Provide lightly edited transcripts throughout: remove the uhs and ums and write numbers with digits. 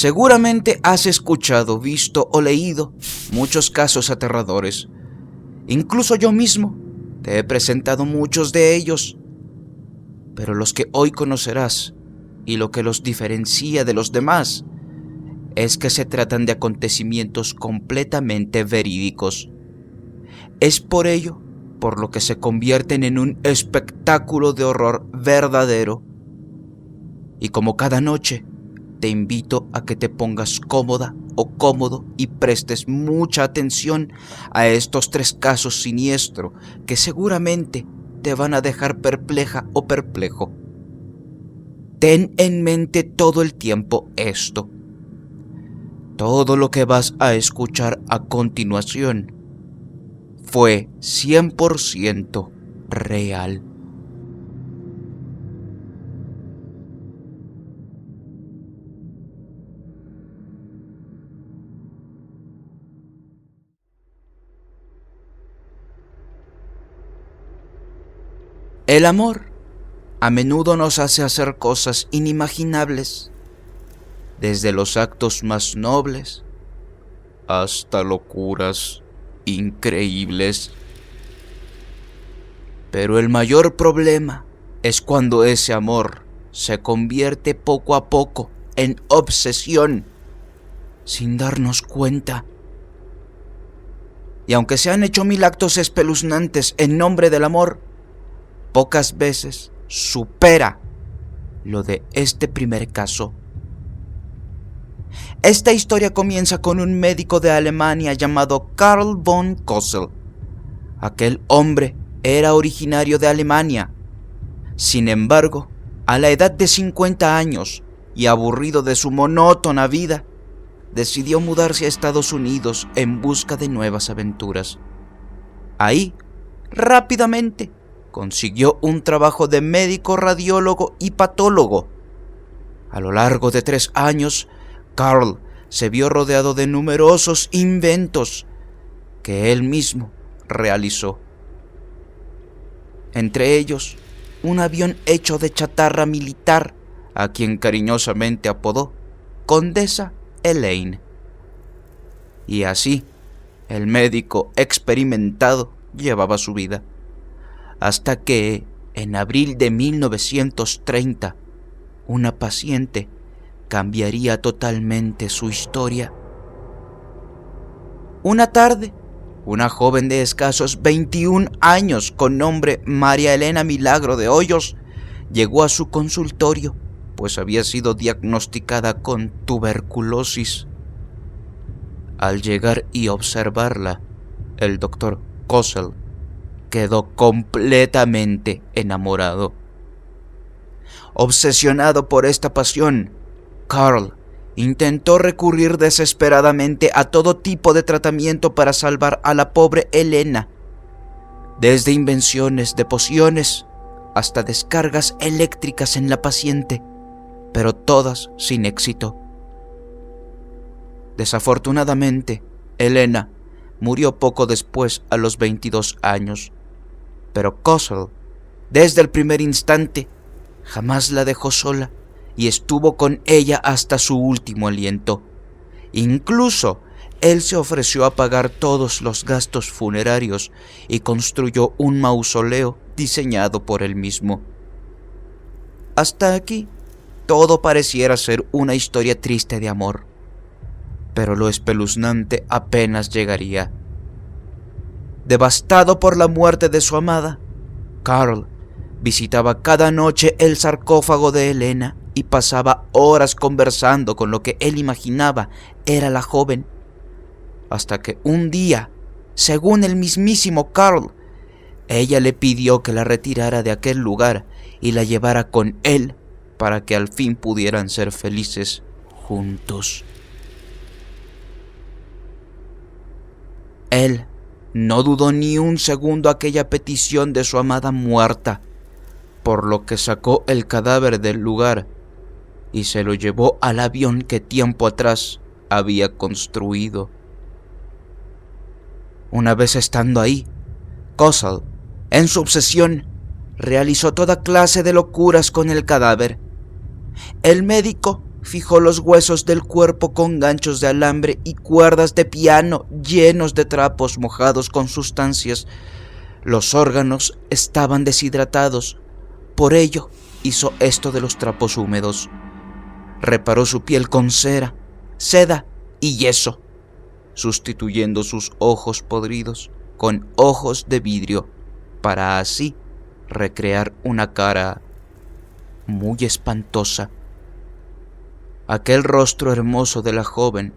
Seguramente has escuchado, visto o leído muchos casos aterradores. Incluso yo mismo te he presentado muchos de ellos. Pero los que hoy conocerás y lo que los diferencia de los demás es que se tratan de acontecimientos completamente verídicos. Es por ello por lo que se convierten en un espectáculo de horror verdadero. Y como cada noche, te invito a que te pongas cómoda o cómodo y prestes mucha atención a estos 3 casos siniestros que seguramente te van a dejar perpleja o perplejo. Ten en mente todo el tiempo esto. Todo lo que vas a escuchar a continuación fue 100% real. El amor a menudo nos hace hacer cosas inimaginables, desde los actos más nobles hasta locuras increíbles. Pero el mayor problema es cuando ese amor se convierte poco a poco en obsesión, sin darnos cuenta. Y aunque se han hecho 1000 actos espeluznantes en nombre del amor, pocas veces supera lo de este primer caso. Esta historia comienza con un médico de Alemania llamado Karl von Cosel. Aquel hombre era originario de Alemania. Sin embargo, a la edad de 50 años y aburrido de su monótona vida, decidió mudarse a Estados Unidos en busca de nuevas aventuras. Ahí, rápidamente, consiguió un trabajo de médico, radiólogo y patólogo. A lo largo de 3 años, Karl se vio rodeado de numerosos inventos que él mismo realizó. Entre ellos, un avión hecho de chatarra militar, a quien cariñosamente apodó Condesa Elaine. Y así, el médico experimentado llevaba su vida. Hasta que, en abril de 1930, una paciente cambiaría totalmente su historia. Una tarde, una joven de escasos 21 años con nombre María Elena Milagro de Hoyos llegó a su consultorio, pues había sido diagnosticada con tuberculosis. Al llegar y observarla, el doctor Cosel quedó completamente enamorado. Obsesionado por esta pasión, Karl intentó recurrir desesperadamente a todo tipo de tratamiento para salvar a la pobre Elena, desde invenciones de pociones hasta descargas eléctricas en la paciente, pero todas sin éxito. Desafortunadamente, Elena murió poco después, a los 22 años. Pero Cosel, desde el primer instante, jamás la dejó sola y estuvo con ella hasta su último aliento. Incluso, él se ofreció a pagar todos los gastos funerarios y construyó un mausoleo diseñado por él mismo. Hasta aquí, todo pareciera ser una historia triste de amor. Pero lo espeluznante apenas llegaría. Devastado por la muerte de su amada, Karl visitaba cada noche el sarcófago de Elena y pasaba horas conversando con lo que él imaginaba era la joven, hasta que un día, según el mismísimo Karl, ella le pidió que la retirara de aquel lugar y la llevara con él para que al fin pudieran ser felices juntos. Él no dudó ni un segundo aquella petición de su amada muerta, por lo que sacó el cadáver del lugar y se lo llevó al avión que tiempo atrás había construido. Una vez estando ahí, Cosel, en su obsesión, realizó toda clase de locuras con el cadáver. El médico fijó los huesos del cuerpo con ganchos de alambre y cuerdas de piano llenos de trapos mojados con sustancias. Los órganos estaban deshidratados, por ello hizo esto de los trapos húmedos. Reparó su piel con cera, seda y yeso, sustituyendo sus ojos podridos con ojos de vidrio, para así recrear una cara muy espantosa. Aquel rostro hermoso de la joven,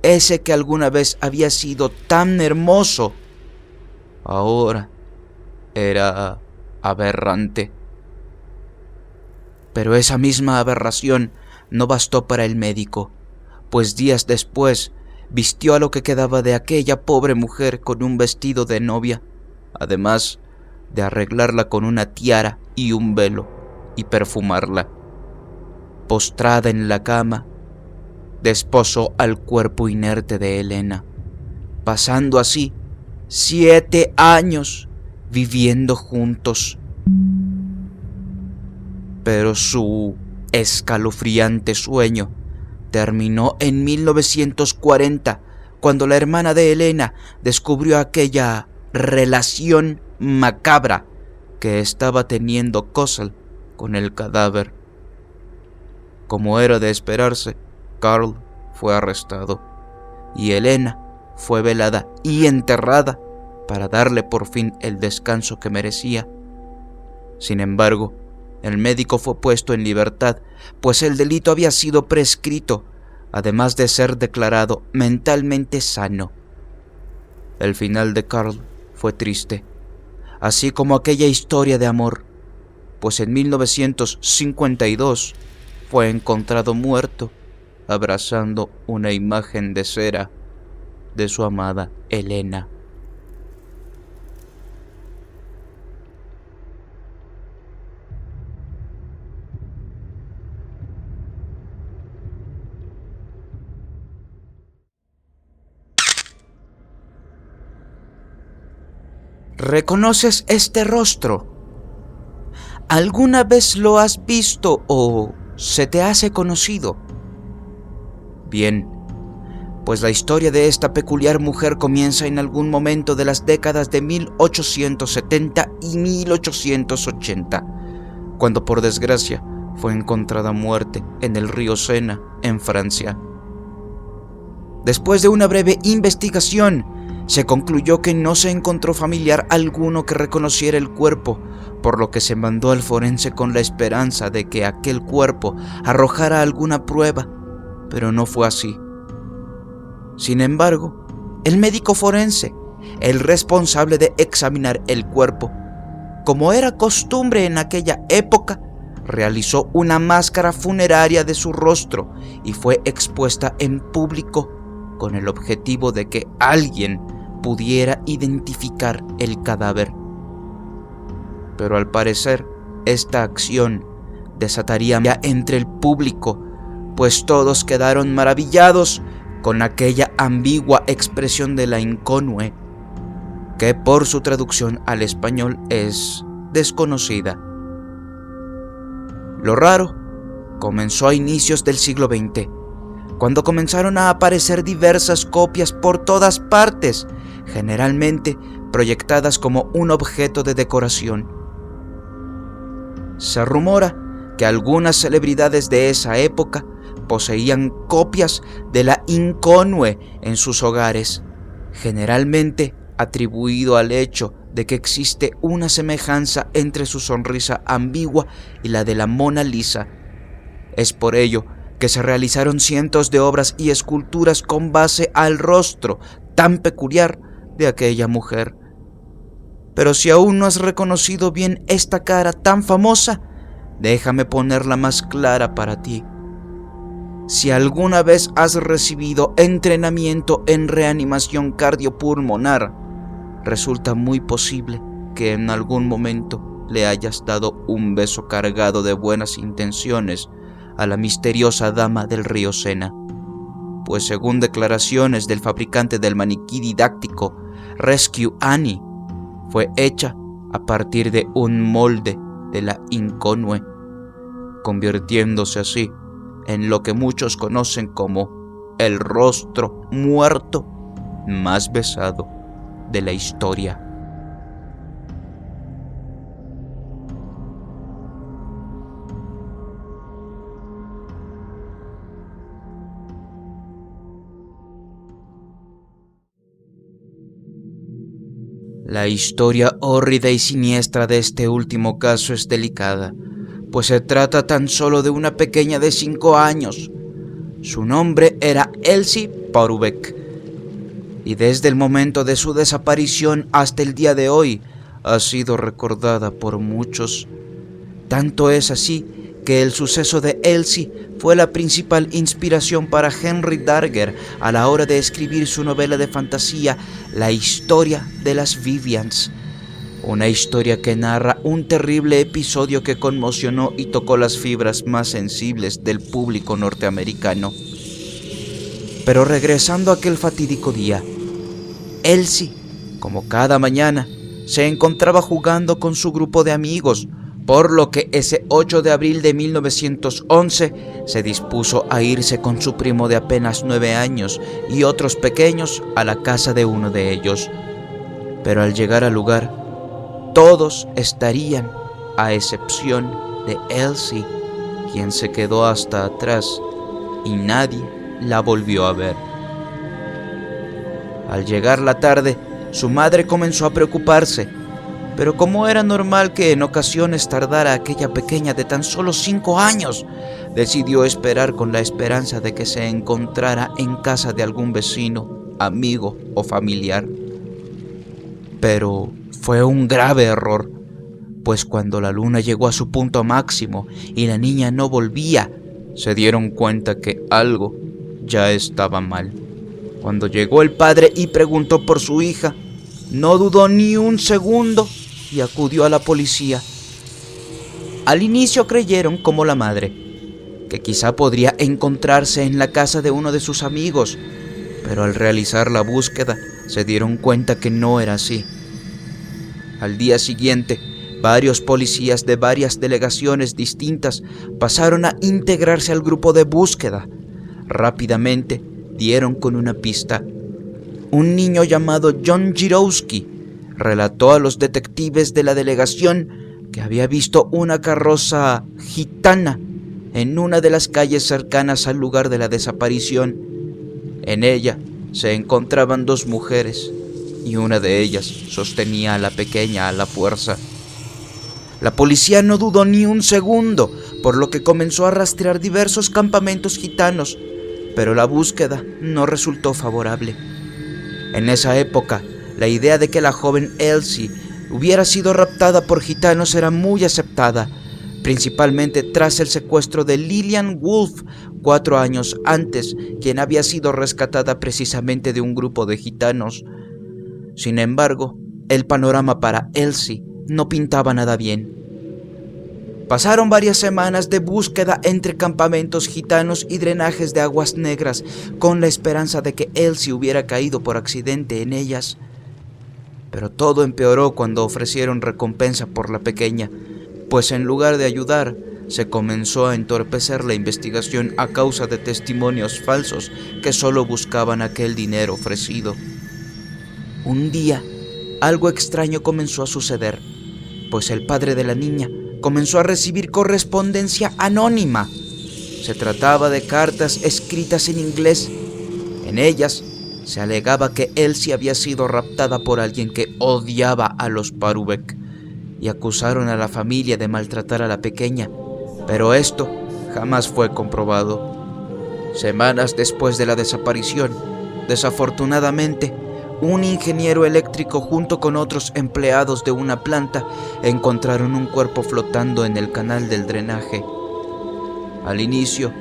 ese que alguna vez había sido tan hermoso, ahora era aberrante. Pero esa misma aberración no bastó para el médico, pues días después vistió a lo que quedaba de aquella pobre mujer con un vestido de novia, además de arreglarla con una tiara y un velo y perfumarla. Postrada en la cama, desposó al cuerpo inerte de Elena, pasando así 7 años viviendo juntos. Pero su escalofriante sueño terminó en 1940, cuando la hermana de Elena descubrió aquella relación macabra que estaba teniendo Kossel con el cadáver. Como era de esperarse, Carl fue arrestado y Elena fue velada y enterrada para darle por fin el descanso que merecía. Sin embargo, el médico fue puesto en libertad, pues el delito había sido prescrito, además de ser declarado mentalmente sano. El final de Carl fue triste, así como aquella historia de amor, pues en 1952 fue encontrado muerto, abrazando una imagen de cera de su amada Elena. ¿Reconoces este rostro? ¿Alguna vez lo has visto o se te hace conocido? Bien, pues la historia de esta peculiar mujer comienza en algún momento de las décadas de 1870 y 1880, cuando por desgracia fue encontrada muerta en el río Sena, en Francia. Después de una breve investigación, se concluyó que no se encontró familiar alguno que reconociera el cuerpo, por lo que se mandó al forense con la esperanza de que aquel cuerpo arrojara alguna prueba, pero no fue así. Sin embargo, el médico forense, el responsable de examinar el cuerpo, como era costumbre en aquella época, realizó una máscara funeraria de su rostro y fue expuesta en público con el objetivo de que alguien pudiera identificar el cadáver. Pero al parecer, esta acción desataría entre el público, pues todos quedaron maravillados con aquella ambigua expresión de la inconue, que por su traducción al español es desconocida. Lo raro comenzó a inicios del siglo XX, cuando comenzaron a aparecer diversas copias por todas partes, generalmente proyectadas como un objeto de decoración. Se rumora que algunas celebridades de esa época poseían copias de la inconue en sus hogares, generalmente atribuido al hecho de que existe una semejanza entre su sonrisa ambigua y la de la Mona Lisa. Es por ello que se realizaron cientos de obras y esculturas con base al rostro tan peculiar de aquella mujer. Pero si aún no has reconocido bien esta cara tan famosa, déjame ponerla más clara para ti. Si alguna vez has recibido entrenamiento en reanimación cardiopulmonar, resulta muy posible que en algún momento le hayas dado un beso cargado de buenas intenciones a la misteriosa dama del río Sena, pues según declaraciones del fabricante del maniquí didáctico Rescue Annie, fue hecha a partir de un molde de la inconue, convirtiéndose así en lo que muchos conocen como el rostro muerto más besado de la historia. La historia hórrida y siniestra de este último caso es delicada, pues se trata tan solo de una pequeña de 5 años. Su nombre era Elsie Parubek, y desde el momento de su desaparición hasta el día de hoy ha sido recordada por muchos. Tanto es así que el suceso de Elsie fue la principal inspiración para Henry Darger a la hora de escribir su novela de fantasía La historia de las Vivians, una historia que narra un terrible episodio que conmocionó y tocó las fibras más sensibles del público norteamericano. Pero regresando a aquel fatídico día, Elsie, como cada mañana, se encontraba jugando con su grupo de amigos, por lo que ese 8 de abril de 1911 se dispuso a irse con su primo de apenas 9 años y otros pequeños a la casa de uno de ellos. Pero al llegar al lugar, todos estarían, a excepción de Elsie, quien se quedó hasta atrás y nadie la volvió a ver. Al llegar la tarde, su madre comenzó a preocuparse, pero como era normal que en ocasiones tardara aquella pequeña de tan solo 5 años, decidió esperar con la esperanza de que se encontrara en casa de algún vecino, amigo o familiar. Pero fue un grave error, pues cuando la luna llegó a su punto máximo y la niña no volvía, se dieron cuenta que algo ya estaba mal. Cuando llegó el padre y preguntó por su hija, no dudó ni un segundo y acudió a la policía. Al inicio creyeron, como la madre, que quizá podría encontrarse en la casa de uno de sus amigos, pero al realizar la búsqueda se dieron cuenta que no era así. Al día siguiente, varios policías de varias delegaciones distintas pasaron a integrarse al grupo de búsqueda. Rápidamente dieron con una pista. Un niño llamado John Jirowski relató a los detectives de la delegación que había visto una carroza gitana en una de las calles cercanas al lugar de la desaparición. En ella se encontraban 2 mujeres y una de ellas sostenía a la pequeña a la fuerza. La policía no dudó ni un segundo, por lo que comenzó a rastrear diversos campamentos gitanos, pero la búsqueda no resultó favorable. En esa época, la idea de que la joven Elsie hubiera sido raptada por gitanos era muy aceptada, principalmente tras el secuestro de Lillian Wolf 4 años antes, quien había sido rescatada precisamente de un grupo de gitanos. Sin embargo, el panorama para Elsie no pintaba nada bien. Pasaron varias semanas de búsqueda entre campamentos gitanos y drenajes de aguas negras, con la esperanza de que Elsie hubiera caído por accidente en ellas. Pero todo empeoró cuando ofrecieron recompensa por la pequeña, pues en lugar de ayudar, se comenzó a entorpecer la investigación a causa de testimonios falsos que solo buscaban aquel dinero ofrecido. Un día, algo extraño comenzó a suceder, pues el padre de la niña comenzó a recibir correspondencia anónima. Se trataba de cartas escritas en inglés. En ellas se alegaba que Elsie había sido raptada por alguien que odiaba a los Parubek y acusaron a la familia de maltratar a la pequeña, pero esto jamás fue comprobado. Semanas después de la desaparición, desafortunadamente, un ingeniero eléctrico junto con otros empleados de una planta encontraron un cuerpo flotando en el canal del drenaje. Al inicio,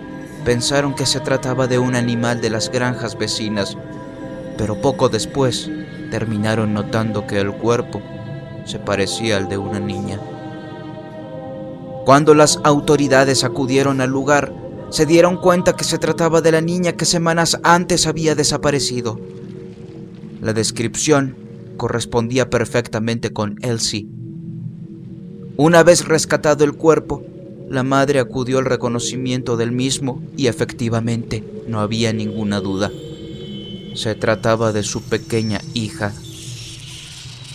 pensaron que se trataba de un animal de las granjas vecinas, pero poco después terminaron notando que el cuerpo se parecía al de una niña. Cuando las autoridades acudieron al lugar, se dieron cuenta que se trataba de la niña que semanas antes había desaparecido. La descripción correspondía perfectamente con Elsie. Una vez rescatado el cuerpo, la madre acudió al reconocimiento del mismo y efectivamente no había ninguna duda. Se trataba de su pequeña hija.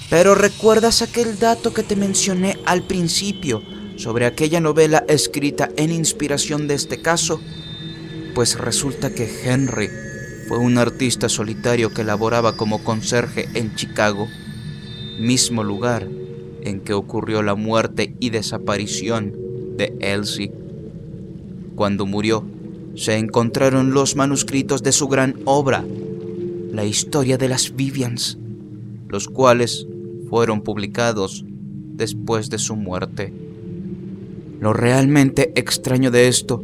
Pero ¿recuerdas aquel dato que te mencioné al principio sobre aquella novela escrita en inspiración de este caso? Pues resulta que Henry fue un artista solitario que laboraba como conserje en Chicago, mismo lugar en que ocurrió la muerte y desaparición de Elsie. Cuando murió, se encontraron los manuscritos de su gran obra, La historia de las Vivians, los cuales fueron publicados después de su muerte. Lo realmente extraño de esto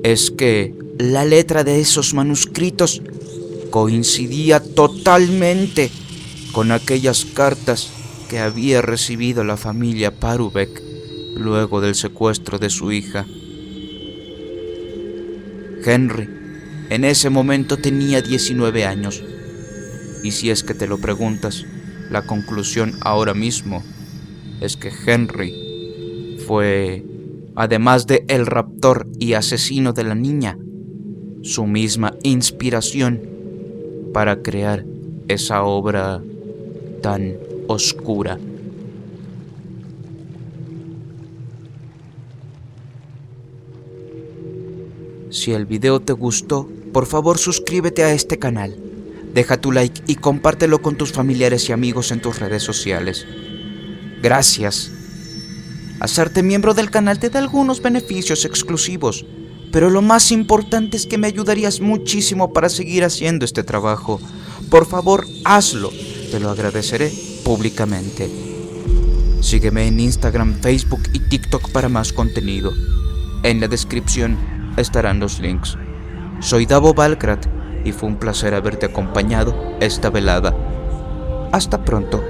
es que la letra de esos manuscritos coincidía totalmente con aquellas cartas que había recibido la familia Parubek luego del secuestro de su hija. Henry en ese momento tenía 19 años, y si es que te lo preguntas, la conclusión ahora mismo es que Henry fue, además de el raptor y asesino de la niña, su misma inspiración para crear esa obra tan oscura. Si el video te gustó, por favor suscríbete a este canal, deja tu like y compártelo con tus familiares y amigos en tus redes sociales. Gracias. Hacerte miembro del canal te da algunos beneficios exclusivos, pero lo más importante es que me ayudarías muchísimo para seguir haciendo este trabajo. Por favor, hazlo, te lo agradeceré públicamente. Sígueme en Instagram, Facebook y TikTok para más contenido. En la descripción estarán los links. Soy Davo Valkrat y fue un placer haberte acompañado esta velada. Hasta pronto.